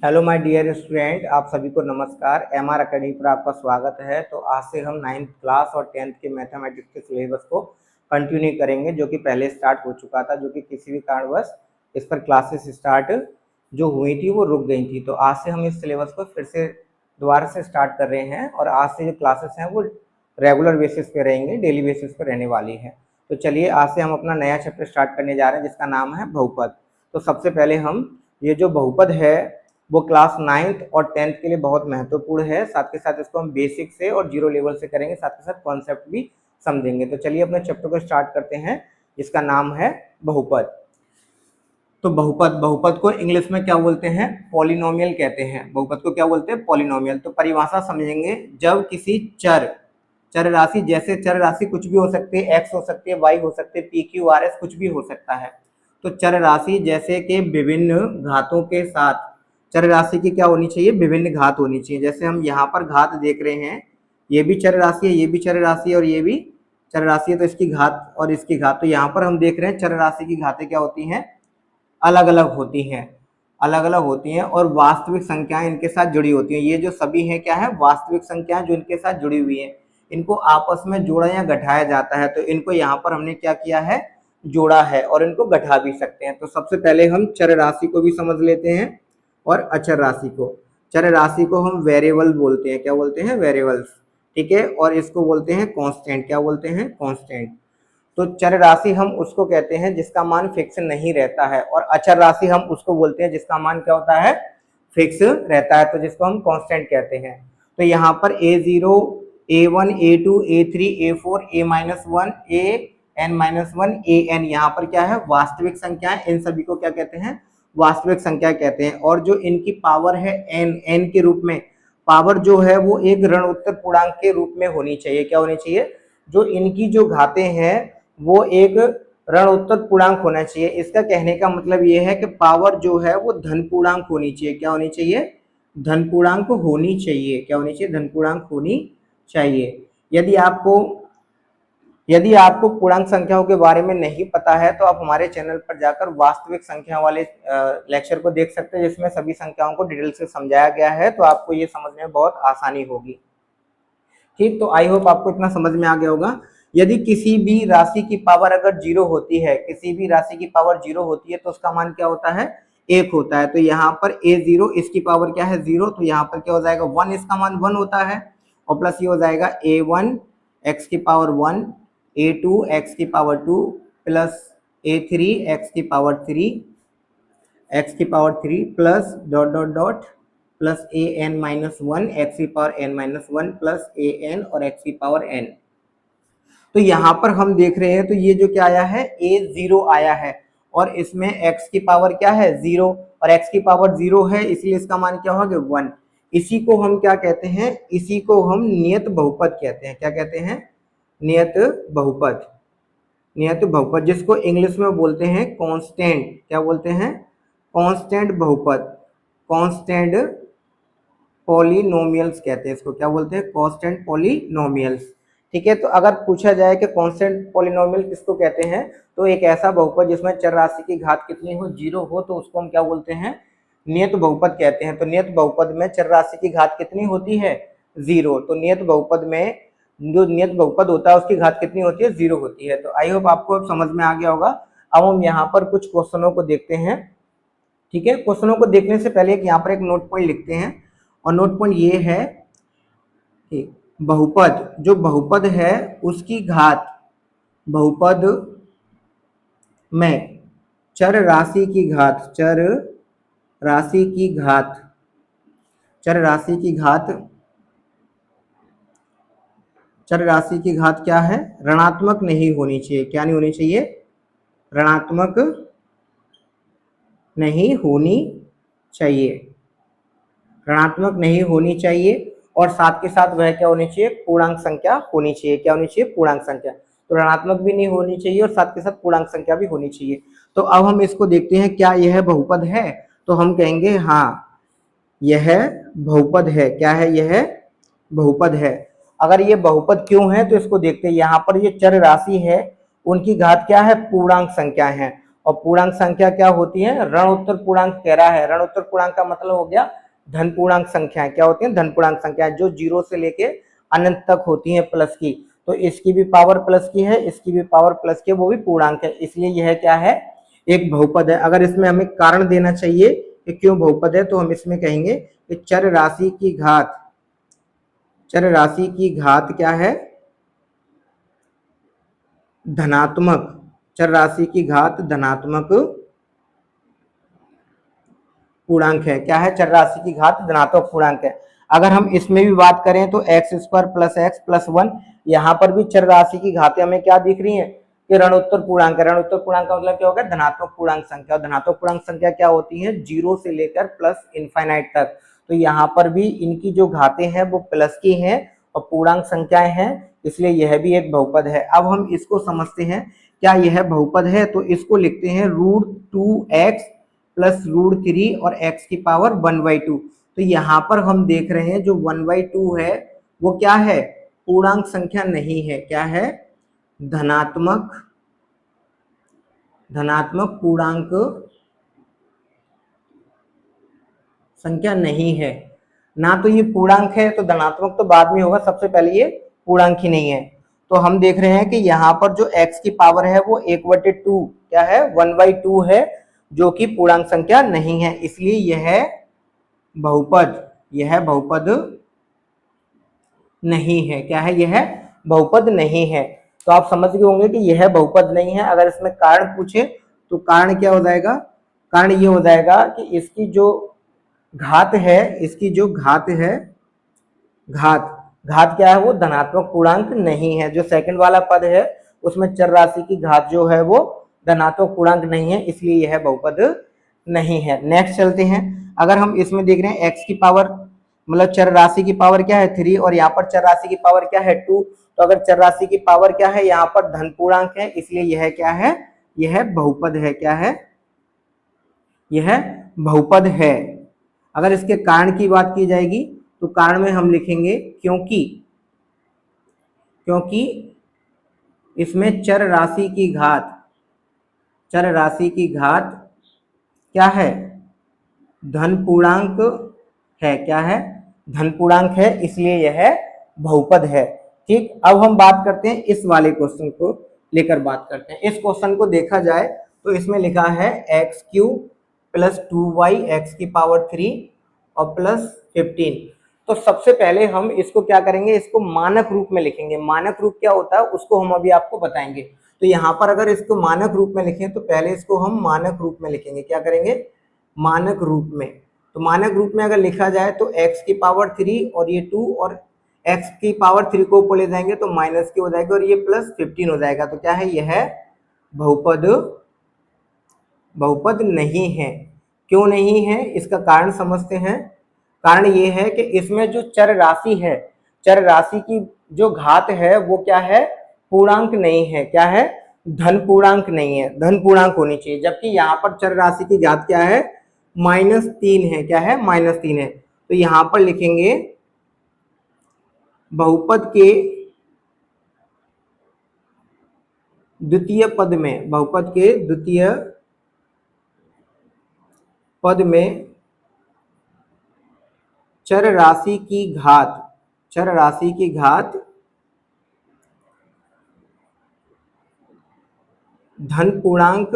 Hello my dear student, आप सभी को नमस्कार। एमआर अकेडमी पर आपका स्वागत है। तो आज से हम 9th क्लास और 10th के मैथमेटिक्स के सिलेबस को कंटिन्यू करेंगे, जो कि पहले स्टार्ट हो चुका था, जो कि किसी भी कारणवश इस पर क्लासेस स्टार्ट जो हुई थी वो रुक गई थी। तो आज से हम इस सिलेबस को फिर से दोबारा से स्टार्ट कर रहे हैं और आज से जो क्लासेस हैं वो रेगुलर बेसिस पे रहेंगे, डेली बेसिस पे रहने वाली है। तो चलिए आज से हम अपना नया चैप्टर स्टार्ट करने जा रहे हैं, जिसका नाम है बहुपद। तो सबसे पहले हम ये जो बहुपद है वो क्लास 9th और 10th के लिए बहुत महत्वपूर्ण है। साथ के साथ इसको हम बेसिक से और जीरो लेवल से करेंगे, साथ के साथ कॉन्सेप्ट भी समझेंगे। तो चलिए अपने चैप्टर को स्टार्ट करते हैं, जिसका नाम है बहुपद। तो बहुपद बहुपद को इंग्लिश में क्या बोलते हैं? पॉलिनोमियल कहते हैं। बहुपद को क्या बोलते हैं? पॉलिनोमियल। तो परिभाषा समझेंगे, जब किसी चर चर राशि, जैसे चर राशि कुछ भी हो सकती है, एक्स हो सकती है, वाई हो सकती है, पी क्यू आर एस कुछ भी हो सकता है। तो चर राशि जैसे कि विभिन्न घातों के साथ, चर राशि की क्या होनी चाहिए? विभिन्न घात होनी चाहिए। जैसे हम यहाँ पर घात देख रहे हैं, ये भी चर राशि है, ये भी चर राशि है और ये भी चर राशि है। तो इसकी घात और इसकी घात, तो यहाँ पर हम देख रहे हैं चर राशि की घातें क्या होती हैं? अलग अलग होती हैं, अलग अलग होती हैं और वास्तविक संख्याएं इनके साथ जुड़ी होती हैं। ये जो सभी हैं क्या है? वास्तविक संख्याएं जो इनके साथ जुड़ी हुई हैं। इनको आपस में जोड़ा या घटाया जाता है। तो इनको यहाँ पर हमने क्या किया है? जोड़ा है, और इनको घटा भी सकते हैं। तो सबसे पहले हम चर राशि को भी समझ लेते हैं और अचर राशि को। चर राशि को हम वेरिएबल बोलते हैं। क्या बोलते हैं? वेरिएबल्स। ठीक है। और इसको बोलते हैं कांस्टेंट। क्या बोलते हैं? कांस्टेंट। तो चर राशि हम उसको कहते हैं जिसका मान फिक्स नहीं रहता है, और अचर राशि हम उसको बोलते हैं जिसका मान क्या होता है? फिक्स रहता है, तो जिसको हम कांस्टेंट कहते हैं। तो यहाँ पर a0, a1, a2, a3, a4, a-1, an-1, an, यहाँ पर क्या है? वास्तविक संख्याएं। इन सभी को क्या कहते हैं? वास्तविक संख्या कहते हैं। और जो इनकी पावर है n के रूप में, पावर जो है वो एक ऋणोत्तर पूर्णांक के रूप में होनी चाहिए। क्या होनी चाहिए? जो इनकी जो घातें हैं वो एक ऋणोत्तर पूर्णांक होना चाहिए। इसका कहने का मतलब ये है कि पावर जो है वो धन पूर्णांक होनी चाहिए। क्या होनी चाहिए? धन पूर्णांक होनी चाहिए। क्या होनी चाहिए? धन पूर्णांक होनी चाहिए। यदि आपको पूर्णांक संख्याओं के बारे में नहीं पता है तो आप हमारे चैनल पर जाकर वास्तविक संख्या वाले लेक्चर को देख सकते हैं, जिसमें सभी संख्याओं को डिटेल से समझाया गया है। तो आपको ये समझने में बहुत आसानी होगी। ठीक, तो आई होप आपको इतना समझ में आ गया होगा। यदि किसी भी राशि की पावर अगर जीरो होती है, किसी भी राशि की पावर जीरो होती है, तो उसका मान क्या होता है? एक होता है। तो यहाँ पर a0 इसकी पावर क्या है? जीरो। तो यहाँ पर क्या हो जाएगा? 1, इसका मान 1 होता है। और प्लस ये हो जाएगा a1 x की पावर 1, a2 x की पावर 2, प्लस a3 x की पावर 3, x की power 3, plus dot dot dot plus an-1 x की पावर n-1 प्लस an और x की पावर n। तो यहाँ पर हम देख रहे हैं, तो ये जो क्या आया है? a0 आया है, और इसमें x की पावर क्या है? 0, और x की पावर 0 है, इसलिए इसका मान क्या होगा? 1। इसी को हम क्या कहते हैं? इसी को हम नियत बहुपद कहते हैं। क्या कहते हैं? नियत बहुपद। नियत बहुपद, जिसको इंग्लिश में बोलते हैं कांस्टेंट। क्या बोलते हैं? कांस्टेंट बहुपद, कांस्टेंट पॉलिनोमियल्स कहते हैं इसको। क्या बोलते हैं? Constant polynomials. ठीक है। तो अगर पूछा जाए कि कांस्टेंट पॉलिनोमियल किसको कहते हैं, तो एक ऐसा बहुपद जिसमें चर राशि की घात कितनी हो? जीरो हो, तो उसको हम क्या बोलते हैं? नियत बहुपद कहते हैं। तो नियत बहुपद में चर राशि की घात कितनी होती है? जीरो। तो नियत बहुपद में जो नियत बहुपद होता है उसकी घात कितनी होती है? जीरो होती है। तो आई होप आपको अब समझ में आ गया होगा। अब हम यहाँ पर कुछ क्वेश्चनों को देखते हैं। ठीक है। क्वेश्चनों को देखने से पहले यहाँ पर एक नोट पॉइंट लिखते हैं, और नोट पॉइंट ये है कि बहुपद, जो बहुपद है उसकी घात, बहुपद में चर राशि की घात, चर राशि की घात, चर राशि की घात, चर राशि की घात क्या है? ऋणात्मक नहीं होनी चाहिए। क्या नहीं होनी चाहिए? ऋणात्मक नहीं होनी चाहिए। ऋणात्मक नहीं होनी चाहिए, और साथ के साथ वह क्या होनी चाहिए? पूर्णांक संख्या होनी चाहिए। क्या होनी चाहिए? पूर्णांक संख्या। तो ऋणात्मक भी नहीं होनी चाहिए और साथ के साथ पूर्णांक संख्या भी होनी चाहिए। तो अब हम इसको देखते हैं, क्या यह बहुपद है? तो हम कहेंगे हाँ, यह बहुपद है। क्या है? यह बहुपद है। अगर ये बहुपद क्यों है तो इसको देखते हैं। यहाँ पर ये चर राशि है, उनकी घात क्या है? पूर्णांक संख्या है, और पूर्णांक संख्या क्या होती है, ऋण उत्तर पूर्णांक कह रहा है। ऋण उत्तर पूर्णांक का मतलब हो गया धन पूर्णांक संख्याएं। क्या होती हैं, धन पूर्णांक संख्याएं, जो 0 से लेके अनंत तक होती हैं प्लस की। तो इसकी भी पावर प्लस की है, इसकी भी पावर प्लस की है, वो भी पूर्णांक है, इसलिए यह क्या है, एक बहुपद है। अगर इसमें हमें कारण देना चाहिए कि क्यों बहुपद है, तो हम इसमें कहेंगे कि चर राशि की घात, चर राशि की घात क्या है, धनात्मक, चर राशि की घात धनात्मक पूर्णांक है। क्या है, चर राशि की घात धनात्मक पूर्णांक है। अगर हम इसमें भी बात करें तो x square plus x plus 1, यहाँ पर भी चर राशि की घातें हमें क्या दिख रही हैं कि ऋणोत्तर पूर्णांक है। ऋणोत्तर पूर्णांक का मतलब क्या होगा, धनात्मक पूर्णांक संख्या। और धनात्मक पूर्णांक संख्या क्या होती है, 0 से लेकर प्लस इनफाइनाइट तक। तो यहाँ पर भी इनकी जो घातें हैं वो प्लस की हैं और पूर्णांक संख्याएं हैं, इसलिए यह भी एक बहुपद है। अब हम इसको समझते हैं, क्या यह बहुपद है, तो इसको लिखते हैं √2x प्लस √3 और x की पावर 1/2। तो यहाँ पर हम देख रहे हैं जो 1/2 है वो क्या है, पूर्णांक संख्या नहीं है। क्या है, धनात्मक, धनात्मक पूर्णांक संख्या नहीं है। ना तो ये पूर्णांक है, तो धनात्मक तो बाद में होगा, सबसे पहले ये पूर्णांक ही नहीं है। तो हम देख रहे हैं कि यहाँ पर जो x की पावर है वो 1/2 क्या है, 1/2 है, जो कि पूर्णांक संख्या नहीं है, इसलिए यह बहुपद, यह बहुपद नहीं है। क्या है, यह बहुपद नहीं है। तो आप समझ गए होंगे कि यह बहुपद नहीं है। अगर इसमें कारण पूछे तो कारण क्या हो जाएगा, कारण ये हो जाएगा कि इसकी जो घात है, इसकी जो घात है, घात, घात क्या है, वो धनात्मक पूर्णांक नहीं है। जो सेकंड वाला पद है उसमें चर राशि की घात जो है वो धनात्मक पूर्णांक नहीं है, इसलिए यह बहुपद नहीं है। नेक्स्ट चलते हैं। अगर हम इसमें देख रहे हैं x की पावर, मतलब चर राशि की पावर क्या है 3 और यहाँ पर चर राशि की पावर क्या है 2। तो अगर चर राशि की पावर क्या है, यहाँ पर धन पूर्णांक है, इसलिए यह क्या है, यह बहुपद है। क्या है, यह बहुपद है। अगर इसके कारण की बात की जाएगी तो कारण में हम लिखेंगे क्योंकि, क्योंकि इसमें चर राशि की घात, चर राशि की घात क्या है, धन पूर्णांक है। क्या है, धन पूर्णांक है, इसलिए यह बहुपद है। ठीक, अब हम बात करते हैं इस वाले क्वेश्चन को लेकर बात करते हैं। इस क्वेश्चन को देखा जाए तो इसमें लिखा है x³ प्लस 2y x की पावर 3 और प्लस 15। तो सबसे पहले हम इसको क्या करेंगे, इसको मानक रूप में लिखेंगे। मानक रूप क्या होता है उसको हम अभी आपको बताएंगे। तो यहाँ पर अगर इसको मानक रूप में लिखें तो पहले इसको हम मानक रूप में लिखेंगे। क्या करेंगे, मानक रूप में। तो मानक रूप में अगर लिखा जाए तो x की पावर 3 और ये 2 और x की पावर 3 को ऊपर ले जाएंगे तो माइनस की हो जाएगी और ये प्लस 15 हो जाएगा। तो क्या है, यह बहुपद, बहुपद नहीं है। क्यों नहीं है, इसका कारण समझते हैं। कारण ये है कि इसमें जो चर राशि है, चर राशि की जो घात है वो क्या है, पूर्णांक नहीं है। क्या है, धन पूर्णांक नहीं है, धन पूर्णांक होनी चाहिए। जबकि यहाँ पर चर राशि की घात क्या है, -3 है। क्या है, -3 है। तो यहाँ पर लिखेंगे बहुपद के द्वितीय पद में, बहुपद के द्वितीय पद में चर राशि की घात, चर राशि की घात धन पूर्णांक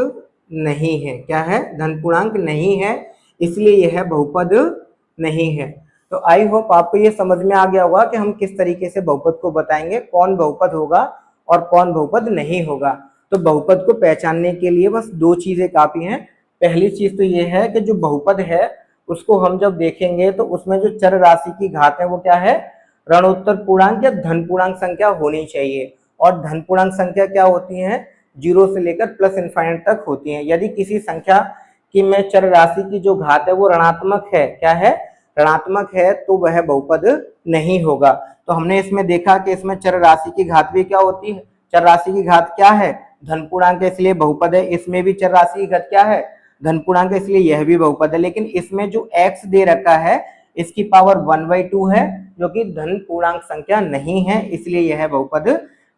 नहीं है। क्या है, धन पूर्णांक नहीं है, इसलिए यह बहुपद नहीं है। तो आई होप आपको ये समझ में आ गया होगा कि हम किस तरीके से बहुपद को बताएंगे, कौन बहुपद होगा और कौन बहुपद नहीं होगा। तो बहुपद को पहचानने के लिए बस 2 चीजें काफी हैं। पहली चीज तो ये है कि जो बहुपद है उसको हम जब देखेंगे तो उसमें जो चर राशि की घात है वो क्या है, ऋणोत्तर पूर्णांक या धन पूर्णांक संख्या होनी चाहिए। और धन पूर्णांक संख्या क्या होती है, 0 से लेकर प्लस इनफाइनाइट तक होती हैं। यदि किसी संख्या की में चर राशि की जो घात है वो ऋणात्मक है, क्या है, ऋणात्मक है, तो वह बहुपद नहीं होगा। तो हमने इसमें देखा कि इसमें चर राशि की घात भी क्या होती है, चर राशि की घात क्या है, धन पूर्णांक है, इसलिए बहुपद है। इसमें भी चर राशि की घात क्या है, धन पूर्णांक है, इसलिए यह भी बहुपद है। लेकिन इसमें जो x दे रखा है इसकी पावर 1/2 है, जो कि धन पूर्णांक संख्या नहीं है, इसलिए यह बहुपद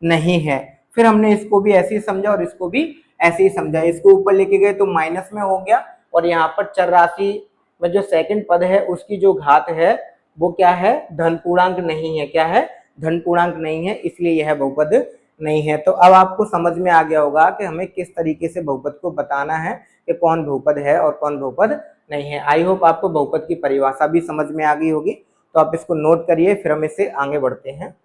नहीं है। फिर हमने इसको भी ऐसे ही समझा और इसको भी ऐसे ही समझा। इसको ऊपर लेके गए तो माइनस में हो गया, और यहाँ पर चर राशि में जो सेकंड पद है उसकी जो घात है वो क्या है, धन पूर्णांक नहीं है। क्या है, धन पूर्णांक नहीं है, इसलिए यह बहुपद नहीं है। तो अब आपको समझ में आ गया होगा कि हमें किस तरीके से बहुपद को बताना है कि कौन बहुपद है और कौन बहुपद नहीं है। आई होप आपको बहुपद की परिभाषा भी समझ में आ गई होगी। तो आप इसको नोट करिए, फिर हम इससे आगे बढ़ते हैं।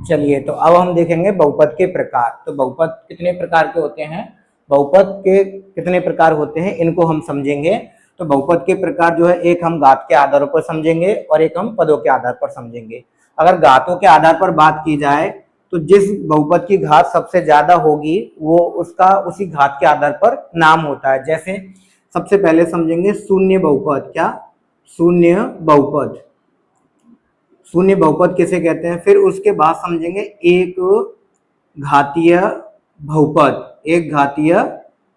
चलिए, तो अब हम देखेंगे बहुपद के प्रकार। तो बहुपद कितने प्रकार के होते हैं, बहुपद के कितने प्रकार होते हैं इनको हम समझेंगे। तो बहुपद के प्रकार जो है, एक हम घात के आधार पर समझेंगे और एक हम पदों के आधार पर समझेंगे। अगर घातों के आधार पर बात की जाए तो जिस बहुपद की घात सबसे ज्यादा होगी वो उसका उसी घात के आधार पर नाम होता है। जैसे सबसे पहले समझेंगे शून्य बहुपद। क्या, शून्य बहुपद। शून्य बहुपद किसे कहते हैं। फिर उसके बाद समझेंगे एक घातीय बहुपद, एक घातीय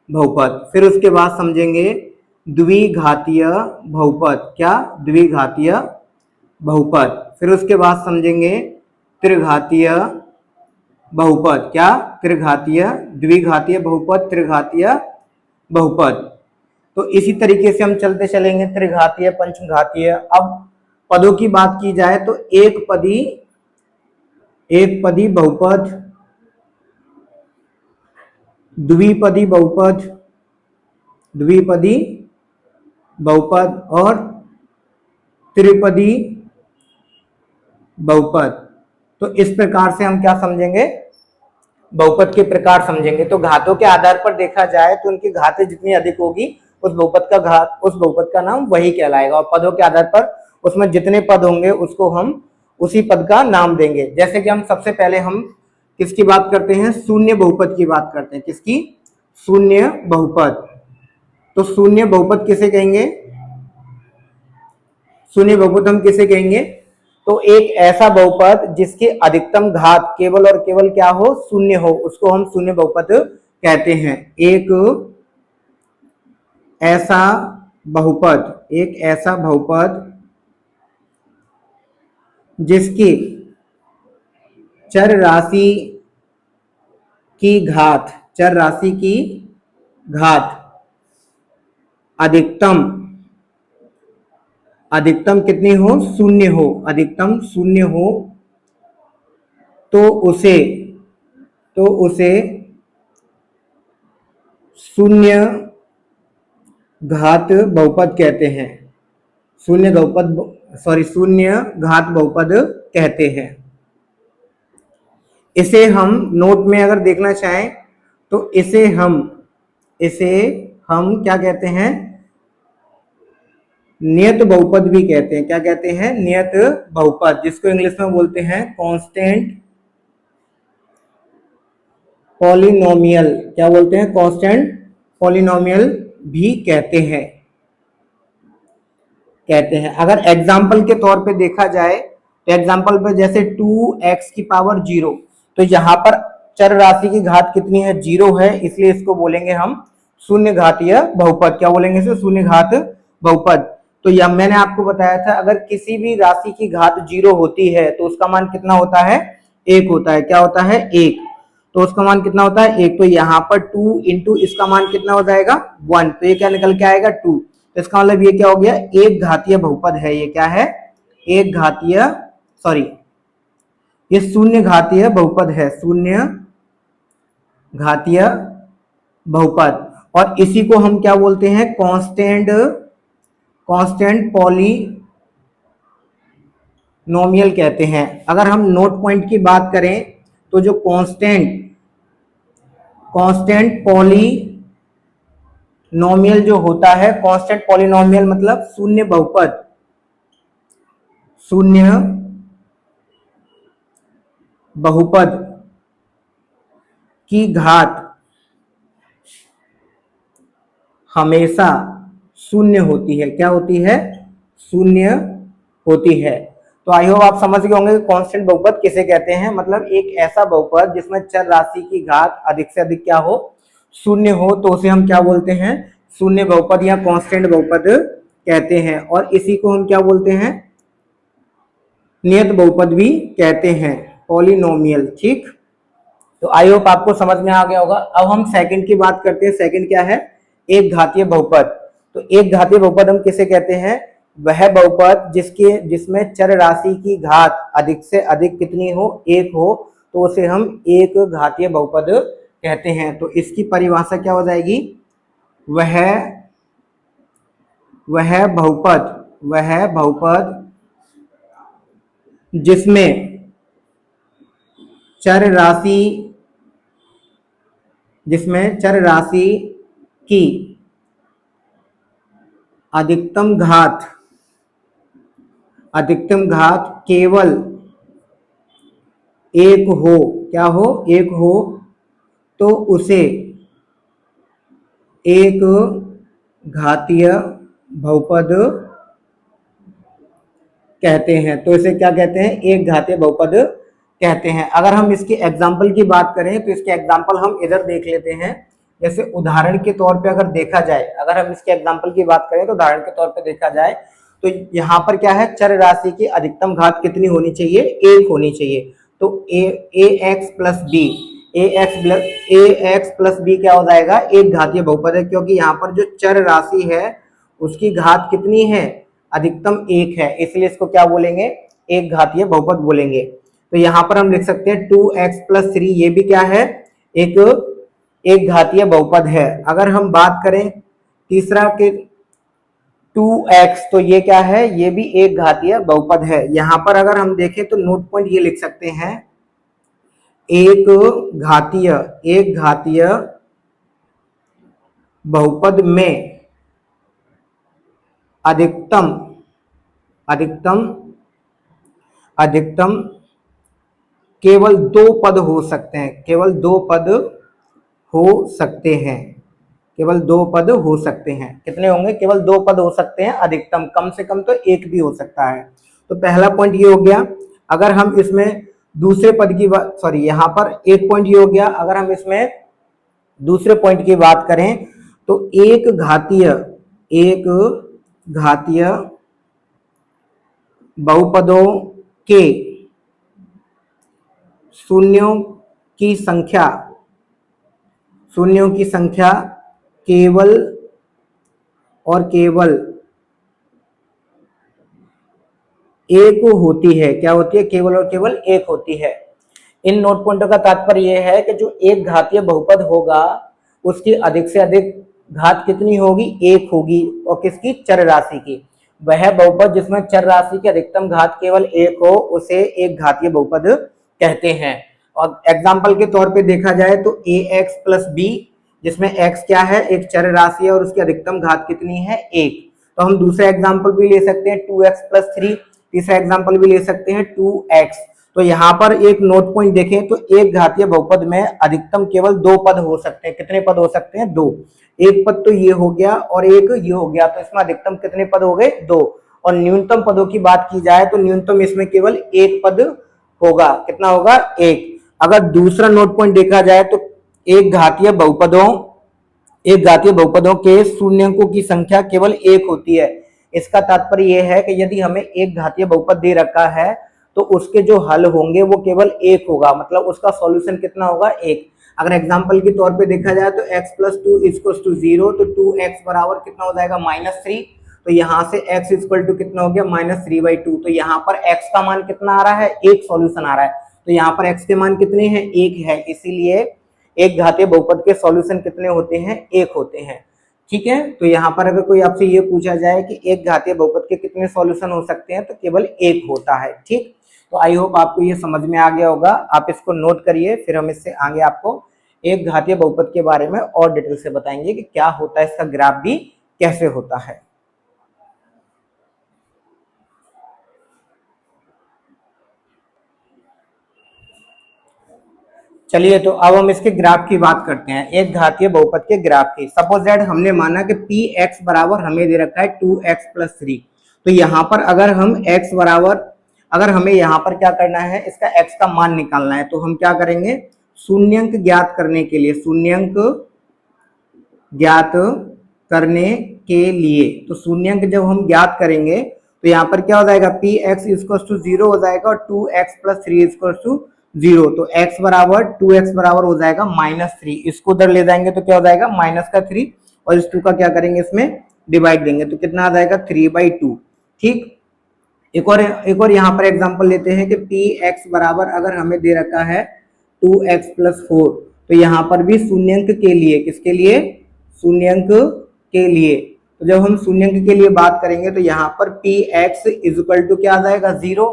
बहुपद। फिर उसके बाद समझेंगे द्विघातीय बहुपद। क्या, द्विघातीय बहुपद। फिर उसके बाद समझेंगे त्रिघातीय बहुपद। क्या, त्रिघातीय, द्विघातीय बहुपद, त्रिघातीय बहुपद। तो इसी तरीके से हम चलते चलेंगे, त्रिघातीय, पंचघातीय। अब पदों की बात की जाए तो एक पदी बहुपद, द्विपदी बहुपद, द्विपदी बहुपद और त्रिपदी बहुपद। तो इस प्रकार से हम क्या समझेंगे, बहुपद के प्रकार समझेंगे। तो घातों के आधार पर देखा जाए तो उनकी घातें जितनी अधिक होगी उस बहुपद का नाम वही कहलाएगा। और पदों के आधार पर उसमें जितने पद होंगे उसको हम उसी पद का नाम देंगे। जैसे कि हम सबसे पहले हम किसकी बात करते हैं, शून्य बहुपद की बात करते हैं। किसकी, शून्य बहुपद। तो शून्य बहुपद किसे कहेंगे, शून्य बहुपद हम किसे कहेंगे, तो एक ऐसा बहुपद जिसकी अधिकतम घात केवल और केवल क्या हो, शून्य हो, उसको हम शून्य बहुपद कहते हैं। एक ऐसा बहुपद, एक ऐसा बहुपद जिसकी चर राशि की घात, चर राशि की घात अधिकतम कितनी हो, शून्य हो, अधिकतम शून्य हो, तो उसे शून्य घात बहुपद कहते हैं। शून्य घात बहुपद कहते हैं। इसे हम नोट में अगर देखना चाहें तो इसे हम क्या कहते हैं, नियत बहुपद भी कहते हैं। क्या कहते हैं, नियत बहुपद, जिसको इंग्लिश में बोलते हैं कांस्टेंट पॉलिनोमियल। क्या बोलते हैं, कांस्टेंट पॉलिनोमियल भी कहते हैं। अगर एग्जाम्पल के तौर पे देखा जाए तो एग्जाम्पल पे जैसे 2x की पावर 0, तो यहाँ पर चर राशि की घात कितनी है, 0 है, इसलिए इसको बोलेंगे हम शून्य घातीय बहुपद। क्या बोलेंगे इसे, शून्य घात बहुपद। तो यह मैंने आपको बताया था, अगर किसी भी राशि की घात 0 होती है तो उसका मान कितना होता है, 1 होता है। क्या होता है, 1। तो उसका मान कितना होता है, 1। तो यहाँ पर 2 इंटू इसका मान कितना हो जाएगा, 1। तो ये क्या निकल के आएगा, 2। तो इसका मतलब ये क्या हो गया, एक घातीय बहुपद है। ये क्या है, एक घातीय, ये शून्य घातीय बहुपद है, शून्य घातीय बहुपद। और इसी को हम क्या बोलते हैं, कांस्टेंट पॉलिनोमियल कहते हैं। अगर हम नोट पॉइंट की बात करें तो जो कांस्टेंट पॉलिनोमियल जो होता है, कांस्टेंट पॉलिनोमियल मतलब शून्य बहुपद की घात हमेशा शून्य होती है। क्या होती है, शून्य होती है। तो आई होप आप समझ गए होंगे कि कांस्टेंट बहुपद किसे कहते हैं। मतलब एक ऐसा बहुपद जिसमें चर राशि की घात अधिक से अधिक क्या हो, शून्य हो, तो उसे हम क्या बोलते हैं, शून्य बहुपद या कांस्टेंट बहुपद कहते हैं। और इसी को हम क्या बोलते हैं, नियत बहुपद भी कहते हैं, पॉलिनोमियल। ठीक, तो आई होप आपको समझ में आ गया होगा। अब हम सेकंड की बात करते हैं। सेकंड क्या है? एक घातीय बहुपद। तो एक घातीय बहुपद हम किसे कहते हैं? वह बहुपद जिसमें चर राशि की घात अधिक से अधिक कितनी हो? एक हो, तो उसे हम एक घातीय बहुपद कहते हैं। तो इसकी परिभाषा क्या हो जाएगी? वह बहुपद जिसमें चर राशि की अधिकतम घात केवल एक हो। क्या हो? एक हो, तो उसे एक घातीय बहुपद कहते हैं। तो इसे क्या कहते हैं? एक घातीय बहुपद कहते हैं। अगर हम इसके एग्जाम्पल की बात करें तो इसके एग्जाम्पल हम इधर देख लेते हैं। जैसे उदाहरण के तौर पे अगर देखा जाए, अगर हम इसके एग्जाम्पल की बात करें तो उदाहरण के तौर पे देखा जाए तो यहाँ पर क्या है? चर राशि की अधिकतम घात कितनी होनी चाहिए? एक होनी चाहिए। तो ए एक्स प्लस बी क्या हो जाएगा? एक घातीय बहुपद है, क्योंकि यहाँ पर जो चर राशि है उसकी घात कितनी है? अधिकतम एक है, इसलिए इसको क्या बोलेंगे? एक घातीय बहुपद बोलेंगे। तो यहाँ पर हम लिख सकते हैं 2x+3, ये भी क्या है? एक घातीय बहुपद है। अगर हम बात करें तीसरा के 2x, तो ये क्या है? ये भी एक घातीय बहुपद है। यहाँ पर अगर हम देखें तो नोट पॉइंट ये लिख सकते हैं, एक घातीय बहुपद में अधिकतम केवल दो पद हो सकते हैं। केवल दो पद हो सकते हैं। कितने होंगे? केवल दो पद हो सकते हैं अधिकतम, कम से कम तो एक भी हो सकता है। तो पहला पॉइंट ये हो गया। अगर हम इसमें दूसरे पद की बात, सॉरी, यहाँ पर एक पॉइंट ये हो गया। अगर हम इसमें दूसरे पॉइंट की बात करें तो एक घातीय बहुपदों के शून्यों की संख्या केवल और केवल एक होती है। क्या होती है? केवल और केवल एक होती है। इन नोट पॉइंटों का तात्पर्य यह है कि जो एक घातीय बहुपद होगा उसकी अधिक से अधिक घात कितनी होगी? एक होगी। और किसकी? चर राशि की। वह बहुपद जिसमें चर राशि की अधिकतम घात केवल एक हो उसे एक घातीय बहुपद कहते हैं। और एग्जाम्पल के तौर पे देखा जाए तो ax+b, जिसमें x क्या है? एक चर राशि है और उसकी अधिकतम घात कितनी है? एक। तो हम दूसरा एग्जाम्पल भी ले सकते हैं 2x+3, तीसरा एग्जाम्पल भी ले सकते हैं 2x। तो यहाँ पर एक नोट पॉइंट देखें तो एक घातीय बहुपद में अधिकतम केवल दो पद हो सकते हैं। कितने पद हो सकते हैं? दो। एक पद तो ये हो गया और एक ये हो गया, तो इसमें अधिकतम कितने पद हो गए? दो। और न्यूनतम पदों की बात की जाए तो न्यूनतम इसमें केवल एक पद होगा। कितना होगा? एक। अगर दूसरा नोट पॉइंट देखा जाए तो एक घातीय बहुपदों के शून्यकों की संख्या केवल एक होती है। इसका तात्पर्य यह है कि यदि हमें एक घातीय बहुपद दे रखा है तो उसके जो हल होंगे वो केवल एक होगा, मतलब उसका सॉल्यूशन कितना होगा? एक। अगर एग्जांपल के तौर पे देखा जाए तो x+2 = 0, तो 2x बराबर कितना हो जाएगा? -3। तो यहाँ से x इक्वल टू कितना हो गया? -3/2। तो यहाँ पर x का मान कितना आ रहा है? एक सॉल्यूशन आ रहा है। तो यहाँ पर x के मान कितने हैं? एक है। इसीलिए एक घातीय बहुपद के सॉल्यूशन कितने होते हैं? एक होते हैं। ठीक है। तो यहाँ पर अगर कोई आपसे ये पूछा जाए कि एक घातीय बहुपद के कितने सॉल्यूशन हो सकते हैं, तो केवल एक होता है। ठीक। तो आई होप आपको ये समझ में आ गया होगा। आप इसको नोट करिए, फिर हम इससे आगे आपको एक घातीय बहुपद के बारे में और डिटेल से बताएंगे कि क्या होता है, इसका ग्राफ भी कैसे होता है। चलिए, तो अब हम इसके ग्राफ की बात करते हैं, एक घातीय बहुपद के ग्राफ की। सपोज दैट हमने माना कि px बराबर हमें दे रखा है 2x+3। तो यहाँ पर अगर हम x बराबर, अगर हमें यहाँ पर क्या करना है? इसका x का मान निकालना है। तो हम क्या करेंगे? शून्यंक ज्ञात करने के लिए, तो शून्यंक जब हम ज्ञात करेंगे तो यहाँ पर क्या हो जाएगा, पी एक्स इजक्वल टू 0 हो जाएगा और 2x प्लस 3 इजक्वल टू 0। तो x बराबर 2x बराबर हो जाएगा -3। इसको उधर ले जाएंगे तो क्या हो जाएगा -3 और इस 2 का क्या करेंगे इसमें डिवाइड देंगे तो कितना आ जाएगा 3/2। ठीक, एक और यहाँ पर एग्जांपल लेते हैं कि पी एक्स बराबर अगर हमें दे रखा है 2x प्लस 4, तो यहाँ पर भी शून्यंक के लिए, किसके लिए, शून्यंक के लिए, तो जब हम शून्यंक के लिए बात करेंगे तो यहाँ पर पी एक्स इजक्वल टू क्या आ जाएगा 0।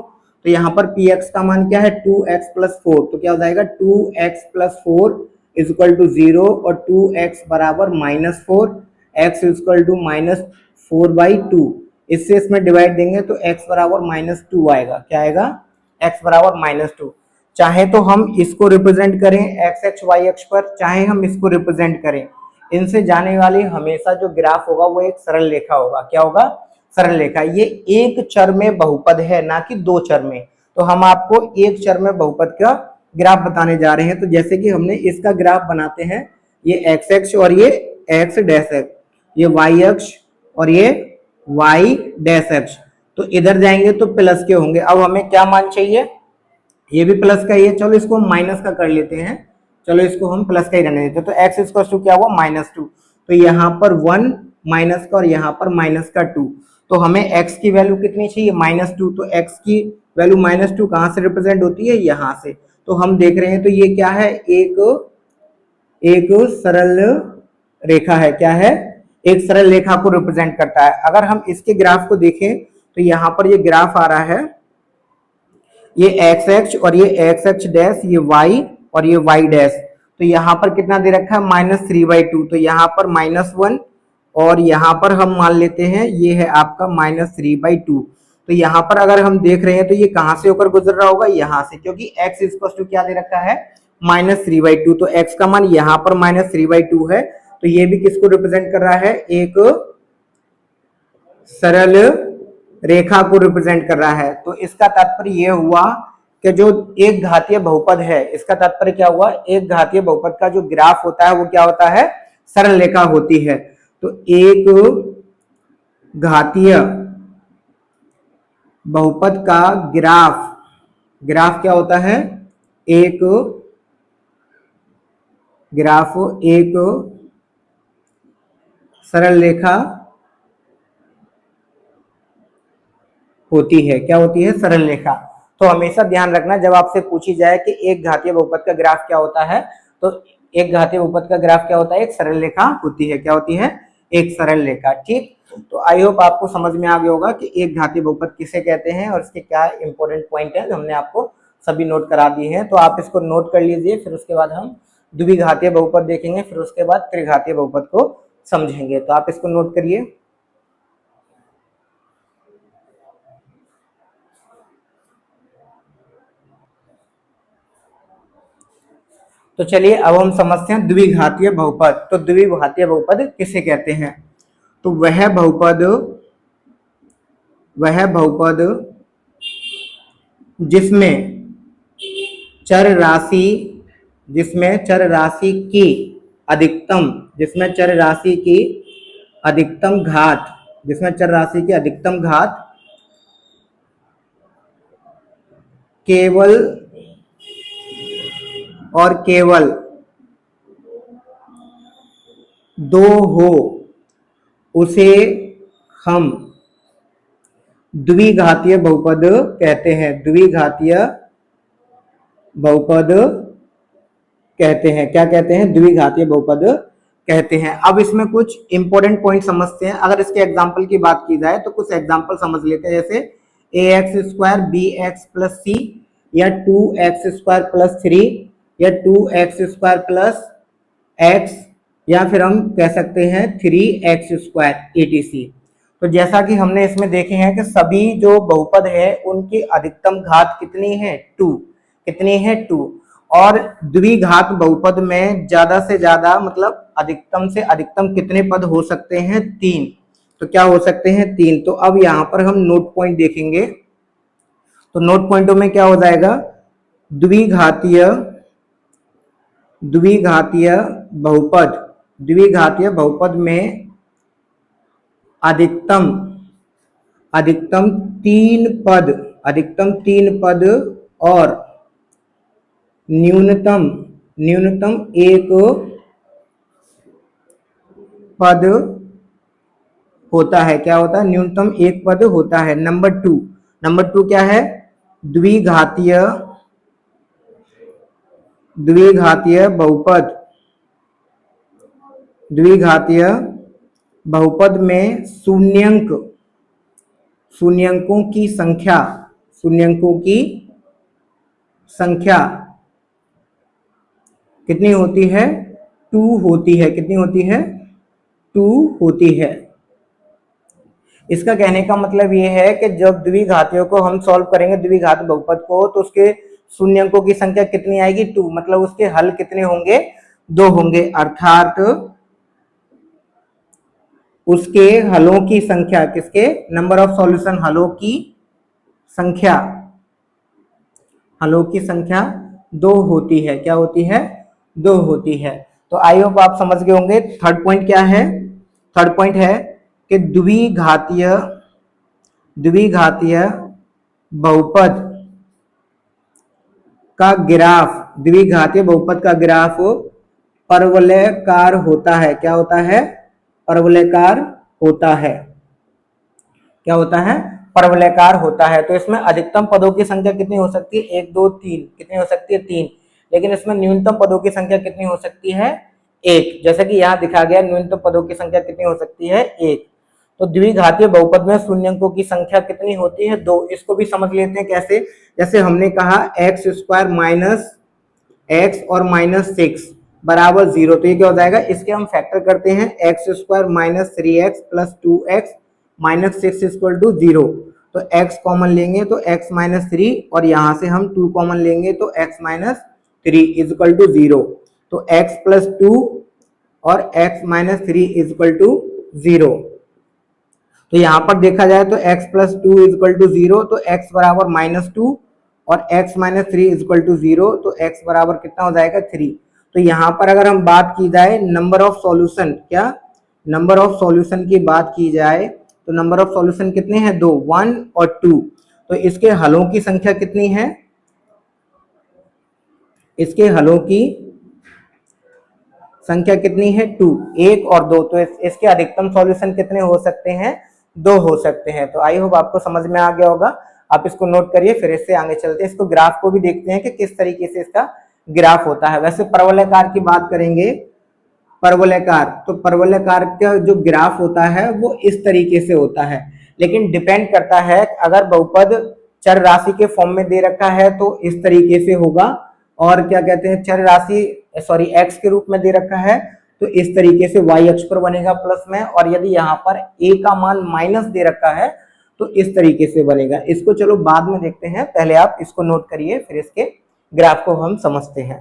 तो यहाँ पर पी एक्स का मान क्या है 2x प्लस 4, तो क्या हो जाएगा 2x प्लस 4 इजक्वल टू 0 और 2x बराबर -4, x इजक्वल टू -4/2। इससे इसमें डिवाइड देंगे तो x बराबर -2 आएगा। क्या आएगा, x बराबर -2। चाहे तो हम इसको रिप्रेजेंट करें एक्स एक्स वाई अक्ष पर, चाहे हम इसको रिप्रेजेंट करें, इनसे जाने वाली हमेशा जो ग्राफ होगा वो एक सरल रेखा होगा। क्या होगा, सरल रेखा। ये एक चर में बहुपद है, ना कि दो चर में। तो हम आपको एक चर में बहुपद का ग्राफ बताने जा रहे हैं। तो जैसे कि हमने इसका ग्राफ बनाते हैं, ये एक्स एक्स और ये एक्स डैश एक्स, ये वाई अक्ष और ये वाई डैश अक्ष। तो इधर जाएंगे तो प्लस के होंगे। अब हमें क्या मान चाहिए, ये भी प्लस का ही है, चलो इसको हम माइनस का कर लेते हैं, चलो इसको हम प्लस का ही रहने देते हैं। तो एक्स इक्वल टू क्या हुआ -2, तो यहाँ पर 1 माइनस का और यहाँ पर माइनस का 2। तो हमें x की वैल्यू कितनी चाहिए -2, तो x की वैल्यू -2 कहाँ से रिप्रेजेंट होती है, यहाँ से। तो हम देख रहे हैं तो ये क्या है, एक सरल रेखा है। क्या है, एक सरल रेखा को रिप्रेजेंट करता है। अगर हम इसके ग्राफ को देखें तो यहाँ पर ये ग्राफ आ रहा है, ये एक्स एक्स और ये एक्स एक्स डैश, ये वाई और ये वाई डैश। तो यहाँ पर कितना दे रखा है -3/2, तो यहाँ पर -1 और यहाँ पर हम मान लेते हैं ये है आपका -3/2। तो यहाँ पर अगर हम देख रहे हैं तो ये कहाँ से होकर गुजर रहा होगा, यहाँ से, क्योंकि x इक्वल टू क्या दे रखा है -3/2। तो x का मान यहाँ पर -3/2 है। तो ये भी किसको रिप्रेजेंट कर रहा है, एक सरल रेखा को रिप्रेजेंट कर रहा है। तो इसका तात्पर्य यह हुआ कि जो एक घातीय बहुपद है, इसका तात्पर्य क्या हुआ, एक घातीय बहुपद का जो ग्राफ होता है वो क्या होता है, सरल रेखा होती है। तो एक घातीय बहुपद का ग्राफ क्या होता है, एक ग्राफ एक सरल रेखा होती है। क्या होती है, सरल रेखा। तो हमेशा ध्यान रखना जब आपसे पूछी जाए कि एक घातीय बहुपद का ग्राफ क्या होता है, तो एक घातीय बहुपद का ग्राफ क्या होता है, एक सरल रेखा होती है। क्या होती है, एक सरल रेखा। ठीक, तो आई होप आपको समझ में आ गया होगा कि एक घातीय बहुपद किसे कहते हैं और इसके क्या इंपॉर्टेंट पॉइंट है, हमने आपको सभी नोट करा दिए हैं। तो आप इसको नोट कर लीजिए, फिर उसके बाद हम द्विघातीय बहुपद देखेंगे, फिर उसके बाद त्रिघातीय बहुपद को समझेंगे। तो आप इसको नोट करिए। तो चलिए अब हम समझते हैं द्विघातीय बहुपद। तो द्विघातीय बहुपद किसे कहते हैं, तो वह बहुपद जिसमें चर राशि की अधिकतम घात केवल और केवल 2 हो, उसे हम द्विघातीय बहुपद कहते हैं। द्विघातीय बहुपद कहते हैं। क्या कहते हैं, द्विघातीय बहुपद कहते हैं। अब इसमें कुछ इंपॉर्टेंट पॉइंट समझते हैं। अगर इसके एग्जांपल की बात की जाए तो कुछ एग्जांपल समझ लेते हैं, जैसे ax² bx + c या 2x² + 3 या 2x² + x, या फिर हम कह सकते हैं 3x² etc। तो जैसा कि हमने इसमें देखे हैं कि सभी जो बहुपद है उनकी अधिकतम घात कितनी है, 2। कितनी है, 2। और द्विघात बहुपद में ज्यादा से ज्यादा मतलब अधिकतम से अधिकतम कितने पद हो सकते हैं, 3। तो क्या हो सकते हैं, 3। तो अब यहाँ पर हम नोट पॉइंट देखेंगे। तो नोट पॉइंटों में क्या हो जाएगा, द्विघातीय बहुपद में अधिकतम अधिकतम अधिकतम तीन पद और न्यूनतम न्यूनतम एक पद होता है। क्या होता है? न्यूनतम एक पद होता है। नंबर टू क्या है? द्विघातीय द्विघातीय बहुपद द्विघातीय बहुपद में शून्यंकों की संख्या कितनी होती है? 2 होती है। कितनी होती है? 2 होती है। इसका कहने का मतलब ये है कि जब द्विघातियों को हम सॉल्व करेंगे, द्विघात बहुपद को, तो उसके शून्यंकों की संख्या कितनी आएगी? 2। मतलब उसके हल कितने होंगे? 2 होंगे। अर्थात उसके हलों की संख्या, किसके? नंबर ऑफ सॉल्यूशन, हलों की संख्या 2 होती है। क्या होती है? 2 होती है। तो आई होप आप समझ गए होंगे। थर्ड पॉइंट क्या है? थर्ड पॉइंट है कि द्विघातीय बहुपद का ग्राफ परवलयकार होता है। क्या होता है? परवलयकार होता है। क्या होता है? परवलयकार होता है। तो इसमें अधिकतम पदों की संख्या कितनी हो सकती है? 1 2 3। कितनी हो सकती है? 3। लेकिन इसमें न्यूनतम पदों की संख्या कितनी हो सकती है? 1। जैसे कि यहाँ दिखा गया, न्यूनतम पदों की संख्या कितनी हो सकती है? 1। तो द्विघातीय बहुपद में शून्यंकों की संख्या कितनी होती है? 2। इसको भी समझ लेते हैं कैसे। जैसे हमने कहा x² माइनस x और -6 बराबर 0। तो ये क्या हो जाएगा? इसके हम फैक्टर करते हैं। x² minus 3x plus 2x minus 6 equal to 0। तो x कॉमन लेंगे तो x माइनस 3, और यहां से हम 2 कॉमन लेंगे तो x माइनस 3 इक्वल टू 0। तो x प्लस 2 और x माइनस 3 इक्वल टू 0। तो यहां पर देखा जाए तो x प्लस 2 इक्वल टू 0, तो x बराबर -2 और x माइनस 3 इक्वल टू 0, तो x बराबर कितना हो जाएगा? 3। तो यहाँ पर अगर हम बात की जाए नंबर ऑफ सॉल्यूशन, क्या नंबर ऑफ सॉल्यूशन की बात की जाए, तो नंबर ऑफ सॉल्यूशन कितने हैं? 2, 1 और 2। तो इसके हलों की संख्या कितनी है? इसके हलों की संख्या कितनी है? 2, 1 और 2। तो इसके अधिकतम सॉल्यूशन कितने हो सकते हैं? 2 हो सकते हैं। तो आई होप आपको समझ में आ गया होगा। आप इसको नोट करिए, फिर इससे आगे चलते हैं। इसको ग्राफ को भी देखते हैं कि किस तरीके से इसका ग्राफ होता है। वैसे परवलयकार की बात करेंगे, तो परवलयकार का जो ग्राफ होता है वो इस तरीके से होता है। लेकिन डिपेंड करता है, अगर बहुपद चर राशि के फॉर्म में दे रखा है तो इस तरीके से होगा, और क्या कहते हैं, चर राशि एक्स के रूप में दे रखा है तो इस तरीके से वाई अक्ष पर बनेगा प्लस में, और यदि यहाँ पर ए का मान माइनस दे रखा है तो इस तरीके से बनेगा। इसको चलो बाद में देखते हैं, पहले आप इसको नोट करिए, फिर इसके ग्राफ को हम समझते हैं।